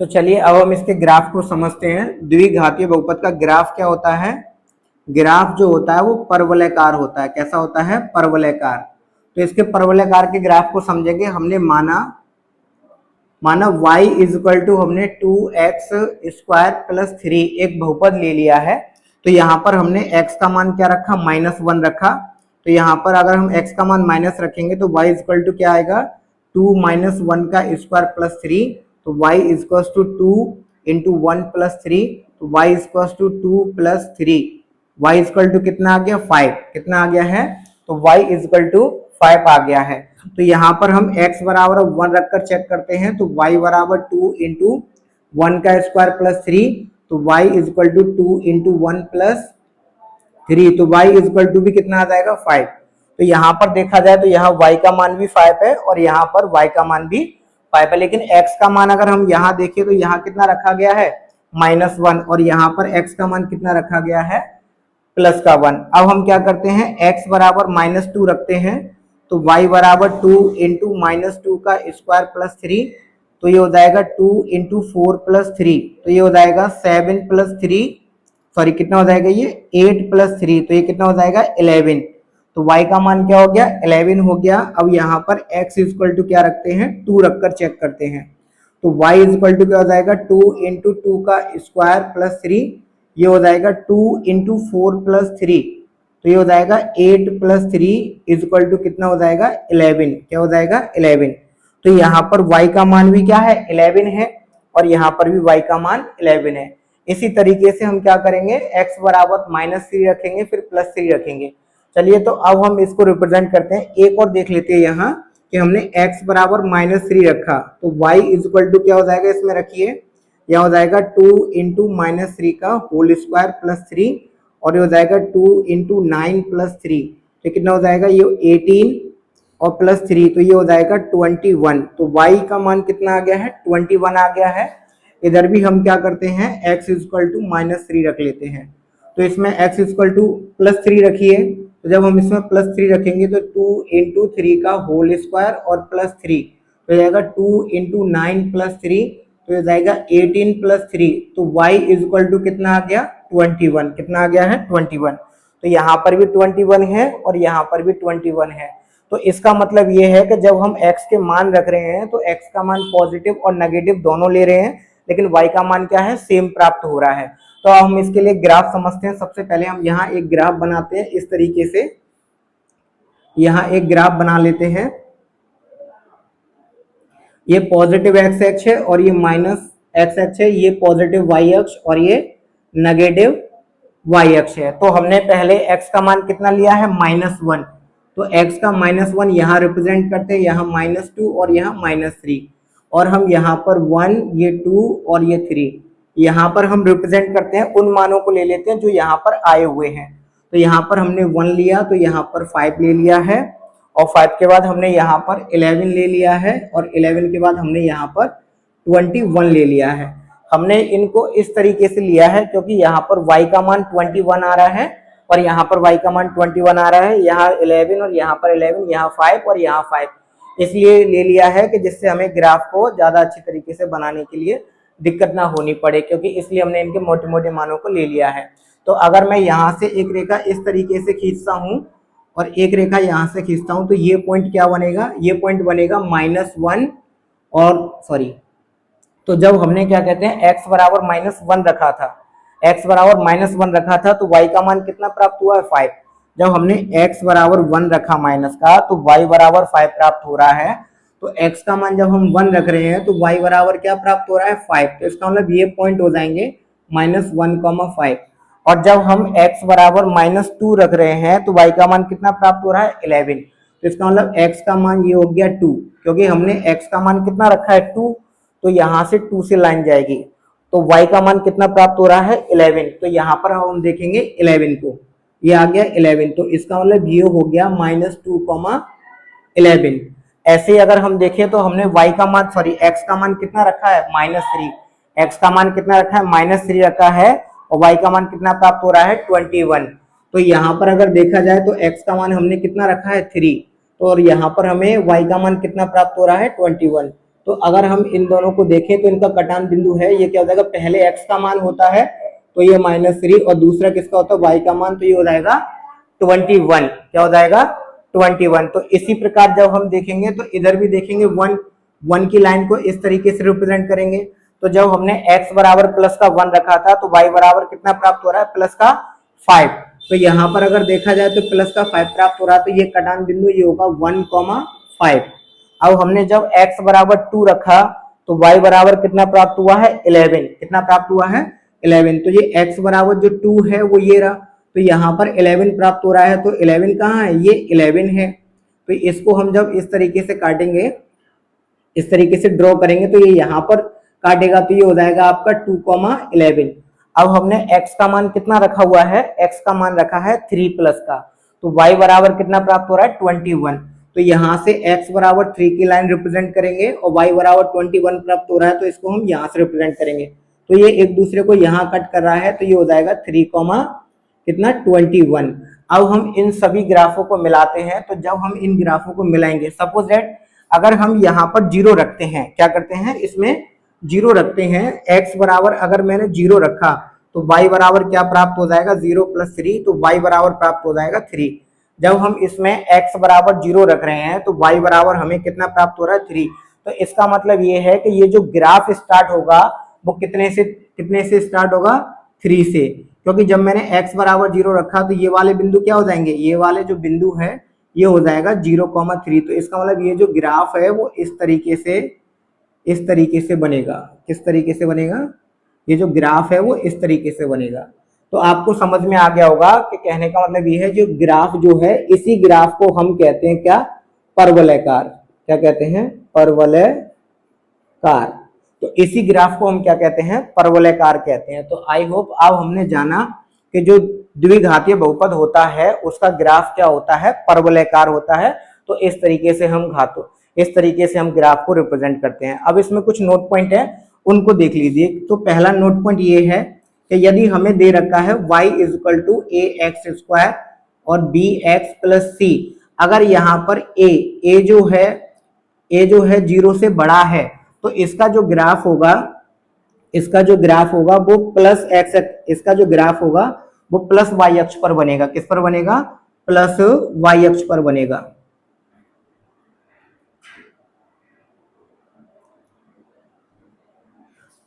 तो चलिए अब हम इसके ग्राफ को समझते हैं। द्विघातीय बहुपद का ग्राफ क्या होता है? ग्राफ जो होता है वो परवलयकार होता है। कैसा होता है? परवलयकार। तो इसके परवलयकार के ग्राफ को समझेंगे। हमने माना y इज इक्वल टू हमने 2x² प्लस 3 एक बहुपद ले लिया है। तो यहाँ पर हमने x का मान क्या रखा? -1 रखा। तो यहाँ पर अगर हम x का मान माइनस रखेंगे तो y इज इक्वल टू क्या आएगा? 2 - 1 का स्क्वायर प्लस 3। तो y is equal to 2 into 1 plus 3। तो y is equal to 2 plus 3। y is equal to कितना आ गया? 5। कितना आ गया है? तो y इज इक्वल टू 5 आ गया है। तो यहाँ पर हम x बराबर 1 रखकर चेक करते हैं। तो y बराबर 2 इंटू 1 का स्क्वायर प्लस 3। तो y is equal to 2 into 1 plus 3। तो y इज इक्वल टू भी कितना आ जाएगा? 5। तो यहाँ पर देखा जाए तो यहाँ y का मान भी 5 है और यहाँ पर y का मान भी 5 है। लेकिन x का मान अगर हम यहाँ देखें तो यहाँ कितना रखा गया है? -1, और यहाँ पर x का मान कितना रखा गया है? प्लस का 1। अब हम क्या करते हैं? x बराबर -2 रखते हैं। तो y बराबर 2 इंटू -2 का स्क्वायर प्लस 3। तो ये हो जाएगा 2 इंटू 4 प्लस 3। तो ये हो जाएगा 7 प्लस 3, सॉरी कितना हो जाएगा ये? 8 प्लस 3। तो ये कितना हो जाएगा? 11। तो y का मान क्या हो गया? 11 हो गया। अब यहाँ पर x इक्वल टू क्या रखते हैं? 2 रखकर चेक करते हैं। तो y इज इक्वल टू क्या हो जाएगा 2 इंटू टू का स्क्वायर प्लस 3, ये हो जाएगा 2 इंटू 4 प्लस 3, तो ये हो जाएगा 8 प्लस 3 इज इक्वल टू कितना हो जाएगा 11, क्या हो जाएगा 11। तो यहाँ पर y का मान भी क्या है 11 है और यहाँ पर भी y का मान 11 है। इसी तरीके से हम क्या करेंगे x बराबर -3 रखेंगे फिर +3 रखेंगे। चलिए तो अब हम इसको रिप्रेजेंट करते हैं, एक और देख लेते हैं यहाँ कि हमने x बराबर -3 रखा तो y इज इक्वल टू क्या हो जाएगा, इसमें रखिए यह हो जाएगा 2 इंटू -3 का होल स्क्वायर प्लस 3 और ये हो जाएगा 2 इंटू 9 प्लस 3, तो कितना हो जाएगा ये 18 और प्लस 3, तो ये हो जाएगा 21। तो y का मान कितना आ गया है 21 आ गया है। इधर भी हम क्या करते हैं x इज इक्वल टू -3 रख लेते हैं, तो इसमें x इज इक्वल टू +3 रखिए, तो जब हम इसमें +3 रखेंगे तो 2 इंटू 3 का होल स्क्वायर और प्लस 3, तो जाएगा 2 इंटू 9 प्लस 3, तो ये जाएगा 18 प्लस 3, तो y इज इक्वल टू कितना आ गया 21, कितना आ गया है 21। तो यहाँ पर भी 21 है और यहाँ पर भी 21 है। तो इसका मतलब ये है कि जब हम x के मान रख रहे हैं तो x का मान पॉजिटिव और नेगेटिव दोनों ले रहे हैं, लेकिन y का मान क्या है सेम प्राप्त हो रहा है। तो हम इसके लिए ग्राफ समझते हैं। सबसे पहले हम यहाँ एक ग्राफ बनाते हैं, इस तरीके से यहाँ एक ग्राफ बना लेते हैं। ये पॉजिटिव x अक्ष है और ये माइनस x अक्ष है, ये पॉजिटिव y अक्ष और ये नेगेटिव y अक्ष है। तो हमने पहले x का मान कितना लिया है -1, तो x का -1 यहाँ रिप्रेजेंट करते हैं, यहाँ -2 और यहाँ -3, और हम यहाँ पर 1, ये 2 और ये 3 यहाँ पर हम रिप्रेजेंट करते हैं, उन मानों को ले लेते हैं जो यहाँ पर आए हुए हैं। तो यहाँ पर हमने 1 लिया तो यहाँ पर 5 ले लिया है, और 5 के बाद हमने यहाँ पर 11 ले लिया है, और 11 के बाद हमने यहाँ पर 21 ले लिया है। हमने इनको इस तरीके से लिया है क्योंकि यहाँ पर y का मान 21 आ रहा है और यहाँ पर y का मान 21 आ रहा है, यहाँ 11 और यहाँ पर 11, यहाँ 5 और यहाँ 5, इसलिए ले लिया है कि जिससे हमें ग्राफ को ज्यादा अच्छी तरीके से बनाने के लिए दिक्कत ना होनी पड़े, क्योंकि इसलिए हमने इनके मोटे मोटे मानों को ले लिया है। तो अगर मैं यहाँ से एक रेखा इस तरीके से खींचता हूँ और एक रेखा यहाँ से खींचता हूँ तो ये पॉइंट क्या बनेगा, ये पॉइंट बनेगा -1 और सॉरी, तो जब हमने क्या कहते हैं x बराबर -1 रखा था, x बराबर -1 रखा था तो y का मान कितना प्राप्त हुआ है 5। जब हमने x बराबर 1 रखा माइनस का तो y बराबर 5 प्राप्त हो रहा है। तो x का मान जब हम 1 रख रहे हैं तो y बराबर क्या प्राप्त हो रहा है 5, तो इसका मतलब ये पॉइंट हो जाएंगे -1,5। और जब हम x बराबर -2 रख रहे हैं तो y का मान कितना प्राप्त हो रहा है 11, तो इसका मतलब x का मान ये हो गया 2, क्योंकि हमने x का मान कितना रखा है 2, तो यहाँ से 2 से लाइन जाएगी, तो y का मान कितना प्राप्त हो रहा है 11, तो यहाँ पर हम देखेंगे 11 को, ये आ गया 11, तो इसका मतलब ये हो गया -2,11। ऐसे अगर हम देखें तो हमने y का मान सॉरी x का मान कितना रखा है -3, x का मान कितना रखा है -3 रखा है, और y का मान कितना प्राप्त हो रहा है 21। तो यहाँ पर अगर देखा जाए तो x का मान हमने कितना रखा है 3, तो और यहाँ पर हमें y का मान कितना प्राप्त हो रहा है 21। तो अगर हम इन दोनों को देखें तो इनका कटान बिंदु है, ये क्या हो जाएगा, पहले x का मान होता है तो ये -3 और दूसरा किसका होता है y का मान, तो ये हो जाएगा 21, क्या हो जाएगा 21। तो इसी प्रकार जब हम देखेंगे तो इधर भी देखेंगे 1 की लाइन को इस तरीके से रिप्रेजेंट करेंगे। तो जब हमने x बराबर प्लस का 1 रखा था तो y बराबर कितना प्राप्त हो रहा है प्लस का 5, तो यहाँ पर अगर देखा जाए तो प्लस का 5 प्राप्त हो रहा है, तो ये कटान बिंदु ये होगा 1,5। अब हमने जब x बराबर 2 रखा तो y बराबर कितना प्राप्त हुआ है 11, कितना प्राप्त हुआ है 11, तो ये x बराबर जो 2 है वो ये रहा, तो यहाँ पर 11 प्राप्त हो रहा है, तो 11 कहाँ है, ये 11 है। तो इसको हम जब इस तरीके से काटेंगे, इस तरीके से ड्रॉ करेंगे तो ये यहाँ पर काटेगा, तो ये हो जाएगा आपका 2,11। अब हमने x का मान कितना रखा हुआ है, x का मान रखा है 3 प्लस का, तो y बराबर कितना प्राप्त हो रहा है 21। तो यहाँ से x बराबर 3 की लाइन रिप्रेजेंट करेंगे और y बराबर 21 प्राप्त हो रहा है, तो इसको हम यहाँ से रिप्रेजेंट करेंगे, तो ये एक दूसरे को यहाँ कट कर रहा है, तो ये हो जाएगा 3, कितना 21। अब हम इन सभी ग्राफों को मिलाते हैं, तो जब हम इन ग्राफों को मिलाएंगे, सपोज दैट अगर हम यहाँ पर 0 रखते हैं, क्या करते हैं इसमें 0 रखते हैं, x बराबर अगर मैंने 0 रखा तो y बराबर क्या प्राप्त हो जाएगा 0 + 3, तो y बराबर प्राप्त हो जाएगा 3। जब हम इसमें x बराबर 0 रख रहे हैं तो y बराबर हमें कितना प्राप्त हो रहा है 3, तो तो इसका मतलब ये है कि ये जो ग्राफ स्टार्ट होगा वो कितने से स्टार्ट होगा, 3 से, क्योंकि जब मैंने x बराबर 0 रखा तो ये वाले बिंदु क्या हो जाएंगे, ये वाले जो बिंदु है ये हो जाएगा 0,3। तो इसका मतलब ये जो ग्राफ है वो इस तरीके से बनेगा। किस तरीके से बनेगा, ये जो ग्राफ है वो इस तरीके से बनेगा। तो आपको समझ में आ गया होगा कि कहने का मतलब ये है जो ग्राफ जो है इसी ग्राफ को हम कहते हैं क्या, परवलयकार। क्या कहते हैं, परवलयकार। तो इसी ग्राफ को हम क्या कहते हैं, परवलयकार कहते हैं। तो आई होप अब हमने जाना कि जो द्विघातीय बहुपद होता है उसका ग्राफ क्या होता है, परवलयकार होता है। तो इस तरीके से हम ग्राफ को रिप्रेजेंट करते हैं। अब इसमें कुछ नोट पॉइंट है उनको देख लीजिए। तो पहला नोट पॉइंट ये है कि यदि हमें दे रखा है y equal to A X square और बी एक्स प्लस सी, अगर यहाँ पर a जो है 0 से बड़ा है तो इसका जो ग्राफ होगा वो प्लस एक्स, इसका जो ग्राफ होगा वो प्लस वाई अक्ष पर बनेगा। किस पर बनेगा, प्लस वाई अक्ष पर बनेगा।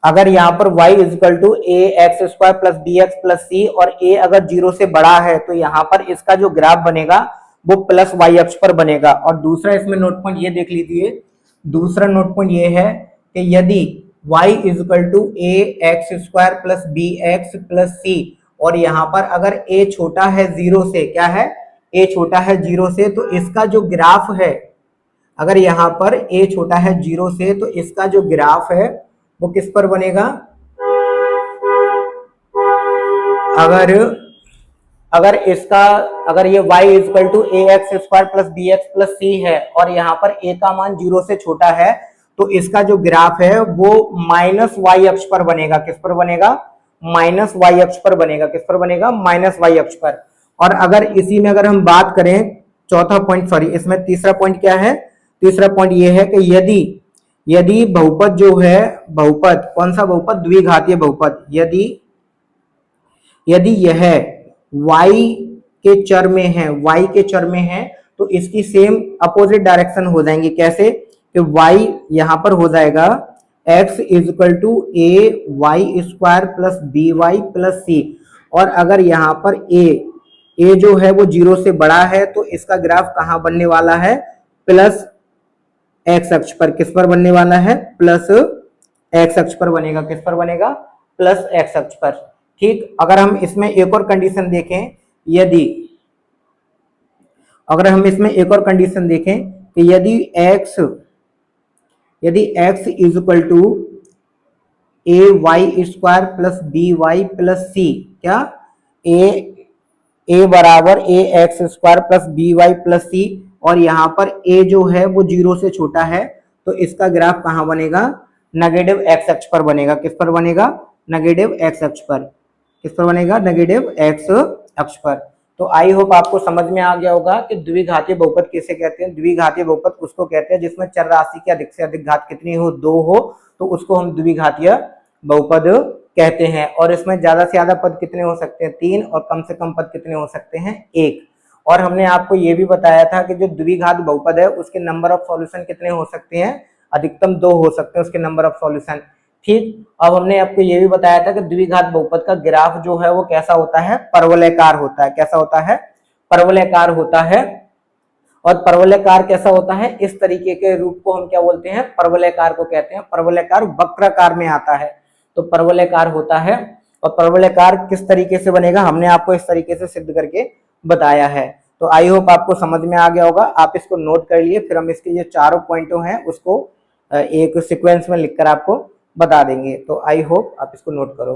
अगर यहाँ पर y equal to A X square plus B X plus C और a अगर 0 से बड़ा है तो यहाँ पर इसका जो ग्राफ बनेगा वो प्लस वाई अक्ष पर बनेगा। और दूसरा इसमें नोट पॉइंट ये देख लीजिए, दूसरा नोट पॉइंट ये है कि यदि y equal to A X square plus B X plus C और यहाँ पर अगर a छोटा है 0 से, क्या है, a छोटा है 0 से, तो इसका जो ग्राफ है, अगर यहाँ पर a छोटा है 0 से तो इसका जो ग्राफ है वो किस पर बनेगा, अगर ये y equal to A X square plus B X plus C है और यहाँ पर a का मान 0 से छोटा है तो इसका जो ग्राफ है वो माइनस वाई अक्ष पर बनेगा। किस पर बनेगा, माइनस वाई अक्ष पर बनेगा। किस पर बनेगा, माइनस वाई अक्ष पर। और अगर इसी में अगर हम बात करें, चौथा पॉइंट, सॉरी, इसमें तीसरा पॉइंट क्या है, तीसरा पॉइंट ये है कि यदि बहुपद जो है, बहुपद कौन सा बहुपद, द्विघातीय बहुपद, यदि यह y के चर में है तो इसकी सेम अपोजिट डायरेक्शन हो जाएंगी। कैसे कि y यहां पर हो जाएगा x equal to A Y square plus B Y plus C, और अगर यहाँ पर a जो है वो 0 से बड़ा है तो इसका ग्राफ कहाँ बनने वाला है, प्लस एक्स अक्ष पर। किस पर बनने वाला है, प्लस एक्स अक्ष पर बनेगा। किस पर बनेगा, प्लस एक्स अक्ष पर। ठीक, अगर हम इसमें एक और कंडीशन देखें, अगर हम इसमें एक और कंडीशन देखें कि यदि x equal to A Y square plus B Y plus C, क्या, a बराबर A X square plus B Y plus C और यहाँ पर a जो है वो 0 से छोटा है तो इसका ग्राफ कहाँ बनेगा, नेगेटिव एक्स अक्ष पर बनेगा। किस पर बनेगा, नेगेटिव एक्स अक्ष पर। किस पर बनेगा, नेगेटिव एक्स अक्ष पर। तो आई होप आपको समझ में आ गया होगा कि द्विघातीय बहुपद किसे कहते हैं। द्विघातीय बहुपद उसको कहते हैं जिसमें चर राशि की अधिक से अधिक घात कितनी हो, 2 हो, तो उसको हम द्विघातीय बहुपद कहते हैं। और इसमें ज्यादा से ज्यादा पद कितने हो सकते हैं, 3, और कम से कम पद कितने हो सकते हैं, 1। और हमने आपको ये भी बताया था कि जो द्विघात बहुपद है उसके नंबर ऑफ सॉल्यूशन कितने हो सकते हैं, अधिकतम 2 हो सकते हैं उसके नंबर ऑफ सॉल्यूशन। ठीक, अब हमने आपको ये भी बताया था कि द्विघात बहुपद का ग्राफ जो है वो कैसा होता है, परवलयकार होता है। कैसा होता है, परवलयकार होता है। और परवलयकार कैसा होता है, इस तरीके के रूप को हम क्या बोलते हैं, परवलयकार को कहते हैं। परवलयकार वक्राकार में आता है तो परवलयकार होता है। और परवलयकार किस तरीके से बनेगा, हमने आपको इस तरीके से सिद्ध करके बताया है। तो आई होप आपको समझ में आ गया होगा। आप इसको नोट कर लिए, फिर हम इसके ये चारों पॉइंटों हैं उसको एक सीक्वेंस में लिखकर आपको बता देंगे। तो आई होप आप इसको नोट करो।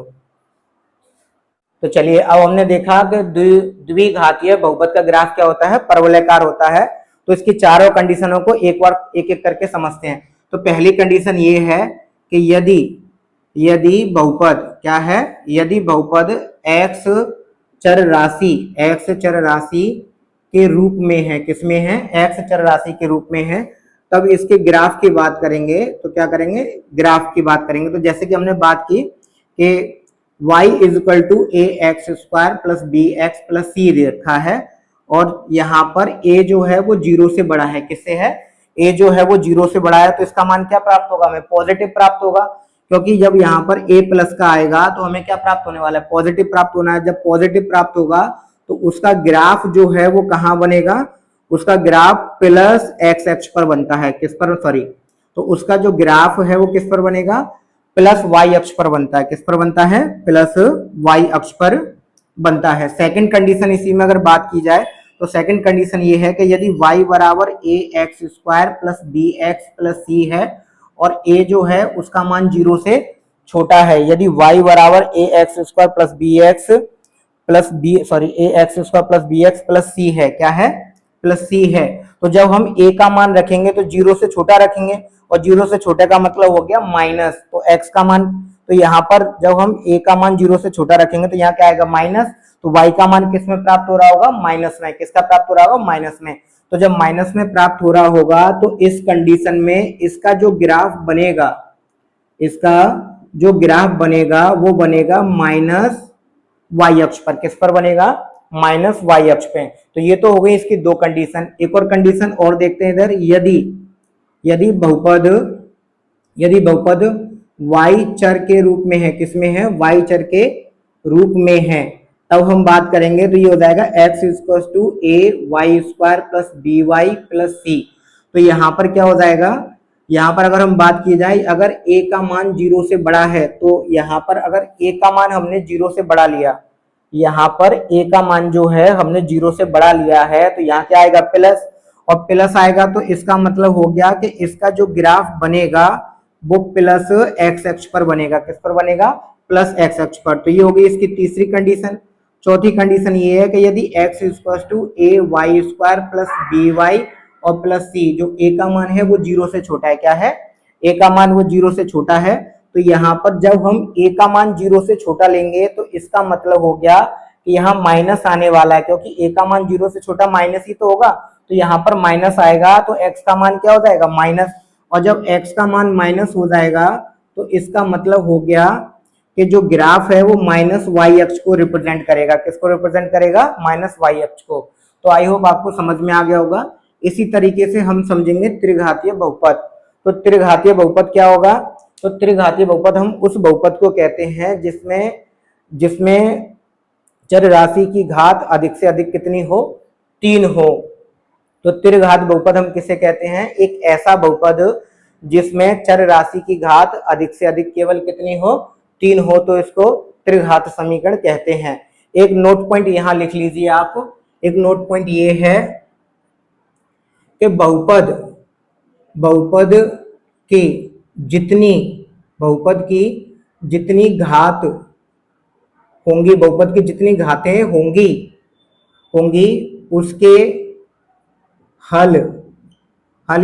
तो चलिए, अब हमने देखा कि द्विघातीय बहुपद का ग्राफ क्या होता है, परवलयकार होता है। तो इसकी चारों कंडीशनों को एक बार एक एक करके समझते हैं। तो पहली कंडीशन ये है कि यदि बहुपद क्या है, यदि बहुपद x चर राशि के रूप में है, किसमें है, x चर राशि के रूप में है, तब इसके ग्राफ की बात करेंगे। तो क्या करेंगे, ग्राफ की बात करेंगे। तो जैसे कि हमने बात की कि y equal to A X square plus B X plus C रखा है और यहाँ पर a जो है वो 0 से बड़ा है। किससे है, ए जो है वो 0 से बड़ा है तो इसका मान क्या प्राप्त होगा, हमें पॉजिटिव प्राप्त होगा, क्योंकि जब यहाँ पर ए प्लस का आएगा तो हमें क्या प्राप्त होने वाला है, पॉजिटिव प्राप्त होना है। जब पॉजिटिव प्राप्त होगा तो उसका ग्राफ जो है वो कहाँ बनेगा, उसका ग्राफ प्लस एक्स अक्ष पर बनता है, किस पर, सॉरी, तो उसका जो ग्राफ है वो किस पर बनेगा, प्लस वाई अक्ष पर बनता है। किस पर बनता है, प्लस वाई अक्ष पर बनता है। सेकंड कंडीशन इसी में अगर बात की जाए तो सेकंड कंडीशन ये है कि यदि y बराबर A X square plus B X plus C है और a जो है उसका मान 0 से छोटा है, यदि y बराबर A X square plus B X plus B, sorry, A X square plus B X plus C है, क्या है, प्लस सी है, तो जब हम a का मान रखेंगे तो 0 से छोटा रखेंगे और 0 से छोटे का मतलब हो गया माइनस, तो x का मान, तो यहाँ पर जब हम a का मान 0 से छोटा रखेंगे तो यहाँ क्या आएगा, माइनस, तो y का मान किस में प्राप्त हो रहा होगा, माइनस में। किसका प्राप्त हो रहा होगा, माइनस में। तो जब माइनस में प्राप्त हो रहा होगा तो इस कंडीशन में इसका जो ग्राफ बनेगा, इसका जो ग्राफ बनेगा वो बनेगा माइनस वाई अक्ष पर। किस पर बनेगा, माइनस वाई अक्ष पे। तो ये तो हो गई इसकी दो कंडीशन। एक और कंडीशन और देखते हैं इधर, यदि बहुपद y चर के रूप में है, किसमें है, y चर के रूप में है, तब हम बात करेंगे तो ये हो जाएगा x equal to A Y square plus B Y plus C. तो यहाँ पर क्या हो जाएगा, यहाँ पर अगर हम बात की जाए, अगर a का मान 0 से बड़ा है तो यहाँ पर अगर a का मान हमने 0 से बड़ा लिया, यहाँ पर a का मान जो है हमने 0 से बड़ा लिया है, तो यहाँ क्या आएगा, प्लस, और प्लस आएगा तो इसका मतलब हो गया कि इसका जो ग्राफ बनेगा वो प्लस एक्स अक्ष पर बनेगा। किस पर बनेगा, प्लस एक्स अक्ष पर। तो ये हो गई इसकी तीसरी कंडीशन। चौथी कंडीशन ये है कि यदि x equal to A Y square plus B Y और प्लस सी, जो a का मान है वो 0 से छोटा है, क्या है, a का मान वो 0 से छोटा है, तो यहाँ पर जब हम a का मान 0 से छोटा लेंगे तो इसका मतलब हो गया कि यहाँ माइनस आने वाला है, क्योंकि a का मान 0 से छोटा माइनस ही तो होगा, तो यहाँ पर माइनस आएगा तो x का मान क्या हो जाएगा, माइनस, और जब x का मान माइनस हो जाएगा तो इसका मतलब हो गया कि जो ग्राफ है वो माइनस वाई अक्ष को रिप्रेजेंट करेगा। किसको रिप्रेजेंट करेगा, माइनस वाई अक्ष को। तो आई होप आपको समझ में आ गया होगा। इसी तरीके से हम समझेंगे त्रिघातीय बहुपद। तो त्रिघातीय बहुपद क्या होगा, तो त्रिघातीय बहुपद हम उस बहुपद को कहते हैं जिसमें चर राशि की घात अधिक से अधिक कितनी हो, 3 हो। तो त्रिघात बहुपद हम किसे कहते हैं, एक ऐसा बहुपद जिसमें चर राशि की घात अधिक से अधिक केवल कितनी हो, 3 हो, तो इसको त्रिघात समीकरण कहते हैं। एक नोट पॉइंट यहां लिख लीजिए आप। एक नोट पॉइंट ये है कि बहुपद की जितनी घात होंगी, बहुपद की जितनी घातें होंगी उसके हल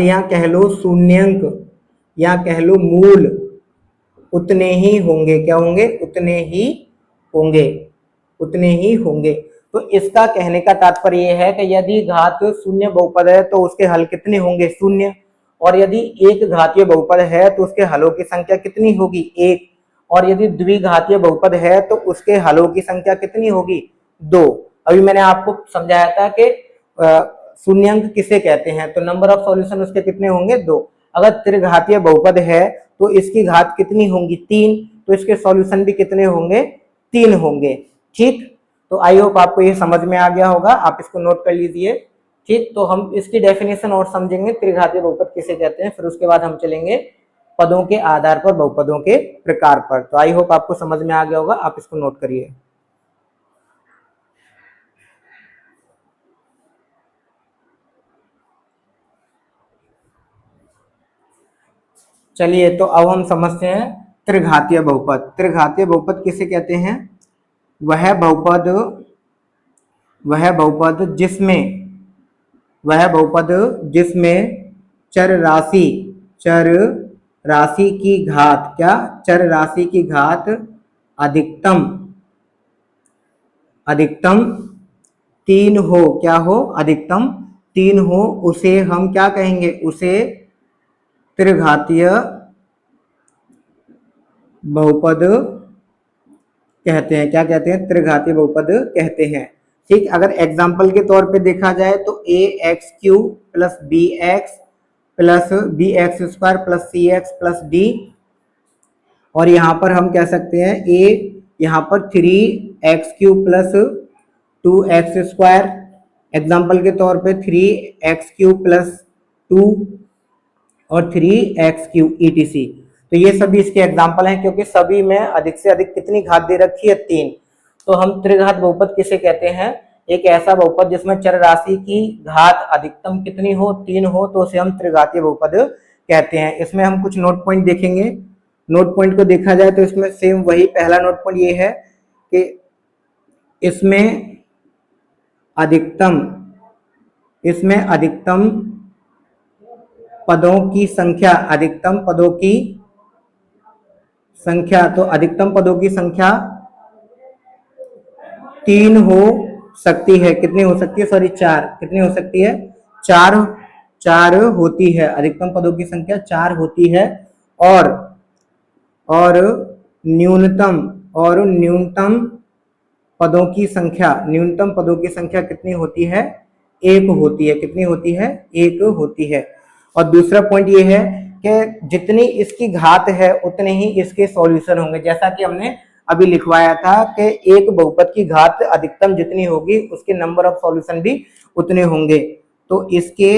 या कह लो शून्यंक या कह लो मूल उतने ही होंगे। क्या होंगे, उतने ही होंगे। तो इसका कहने का तात्पर्य यह है कि यदि घात शून्य बहुपद है तो उसके हल कितने होंगे, शून्य, और यदि एक घातीय बहुपद है तो उसके हलों की संख्या कितनी होगी, 1, और यदि द्विघातीय बहुपद है तो उसके हलों की संख्या कितनी होगी, 2। अभी मैंने आपको समझाया था कि शून्यंक किसे कहते हैं, तो नंबर ऑफ सॉल्यूशन उसके कितने होंगे, 2। अगर त्रिघातीय बहुपद है तो इसकी घात कितनी होंगी, 3, तो इसके सॉल्यूशन भी कितने होंगे, 3 होंगे। ठीक, तो आई होप आपको ये समझ में आ गया होगा, आप इसको नोट कर लीजिए। ठीक, तो हम इसकी डेफिनेशन और समझेंगे, त्रिघातीय बहुपद किसे कहते हैं, फिर उसके बाद हम चलेंगे पदों के आधार पर बहुपदों के प्रकार पर। तो आई होप आपको समझ में आ गया होगा, आप इसको नोट करिए। चलिए, तो अब हम समझते हैं त्रिघातीय बहुपद। त्रिघातीय बहुपद किसे कहते हैं, वह बहुपद जिसमें चर राशि की घात, क्या, चर राशि की घात अधिकतम 3 हो, क्या हो, अधिकतम 3 हो, उसे हम क्या कहेंगे, उसे त्रिघातीय बहुपद कहते हैं। क्या कहते हैं, त्रिघातीय बहुपद कहते हैं। ठीक, अगर एग्जाम्पल के तौर पे देखा जाए तो A X cube plus B X plus B X square plus C X plus D, और यहाँ पर हम कह सकते हैं ए, यहाँ पर 3x³ प्लस 2x², एग्जाम्पल के तौर पे 3x³ प्लस 2 और 3x³ ETC। तो ये सभी इसके एग्जाम्पल हैं, क्योंकि सभी में अधिक से अधिक कितनी घात दे रखी है, 3। तो हम त्रिघात बहुपद किसे कहते हैं, एक ऐसा बहुपद जिसमें चर राशि की घात अधिकतम कितनी हो, 3 हो, तो उसे हम त्रिघातीय बहुपद कहते हैं। इसमें हम कुछ नोट पॉइंट देखेंगे। नोट पॉइंट को देखा जाए तो इसमें सेम वही पहला नोट पॉइंट ये है कि इसमें अधिकतम पदों की संख्या, तो अधिकतम पदों की संख्या 3 हो सकती है। कितनी हो सकती है, सॉरी 4, कितनी हो सकती है, 4 होती है। अधिकतम पदों की संख्या 4 होती है। और न्यूनतम पदों की संख्या कितनी होती है, 1 होती है। कितनी होती है, 1 होती है। और दूसरा पॉइंट ये है कि जितनी इसकी घात है उतने ही इसके सॉल्यूशन होंगे। जैसा कि हमने अभी लिखवाया था कि एक बहुपद की घात अधिकतम जितनी होगी उसके नंबर ऑफ सॉल्यूशन भी उतने होंगे। तो इसके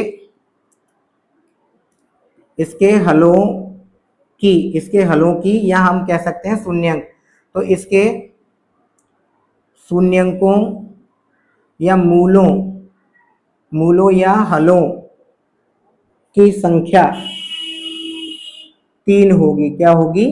हलों की या हम कह सकते हैं शून्यंक, तो इसके शून्यंकों या मूलों या हलों की संख्या 3 होगी। क्या होगी,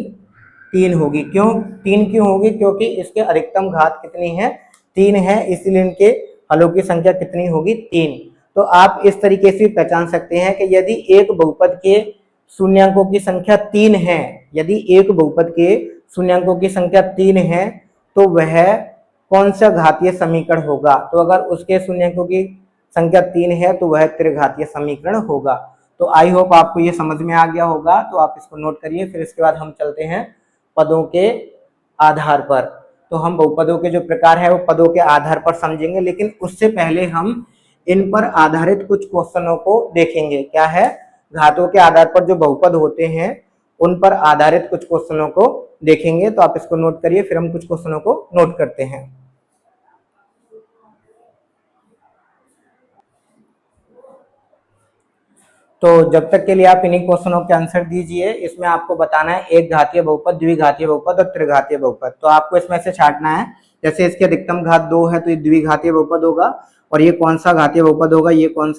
3 होगी। क्यों 3 क्यों होगी, क्योंकि इसके अधिकतम घात कितनी है, 3 है, इसलिए इनके हलों की संख्या कितनी होगी, 3। तो आप इस तरीके से पहचान सकते हैं कि यदि एक बहुपद के शून्यंकों की संख्या 3 है, तो वह कौन सा घातीय समीकरण होगा। तो अगर उसके शून्यंकों की संख्या 3 है तो वह त्रिघातीय समीकरण होगा। तो आई होप आपको ये समझ में आ गया होगा। तो आप इसको नोट करिए। फिर इसके बाद हम चलते हैं पदों के आधार पर। तो हम बहुपदों के जो प्रकार है वो पदों के आधार पर समझेंगे, लेकिन उससे पहले हम इन पर आधारित कुछ क्वेश्चनों को देखेंगे। क्या है, घातों के आधार पर जो बहुपद होते हैं उन पर आधारित कुछ क्वेश्चनों को देखेंगे। तो आप इसको नोट करिए, फिर हम कुछ क्वेश्चनों को नोट करते हैं। तो जब तक के लिए आप इन्हीं क्वेश्चनों के आंसर दीजिए। इसमें आपको बताना है एक घातीय बहुपद, द्विघातीय बहुपद और त्रिघातीय बहुपद। तो आपको इसमें से छांटना है। जैसे इसकी अधिकतम घात 2 है तो ये द्विघातीय बहुपद होगा, और ये कौन सा घातीय बहुपद होगा, ये कौन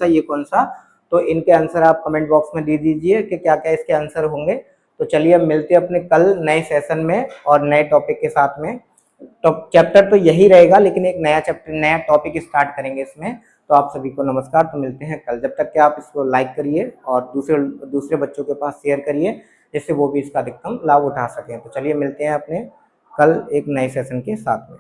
सा। तो इनके आंसर आप कमेंट बॉक्स में दे दीजिए कि क्या क्या इसके आंसर होंगे। तो चलिए अब मिलते हैं अपने कल नए सेशन में और नए टॉपिक के साथ में। तो चैप्टर तो यही रहेगा, लेकिन एक नया चैप्टर, नया टॉपिक स्टार्ट करेंगे इसमें। तो आप सभी को नमस्कार। तो मिलते हैं कल। जब तक कि आप इसको लाइक करिए और दूसरे बच्चों के पास शेयर करिए, जिससे वो भी इसका अधिकतम लाभ उठा सकें। तो चलिए मिलते हैं अपने कल एक नए सेशन के साथ में।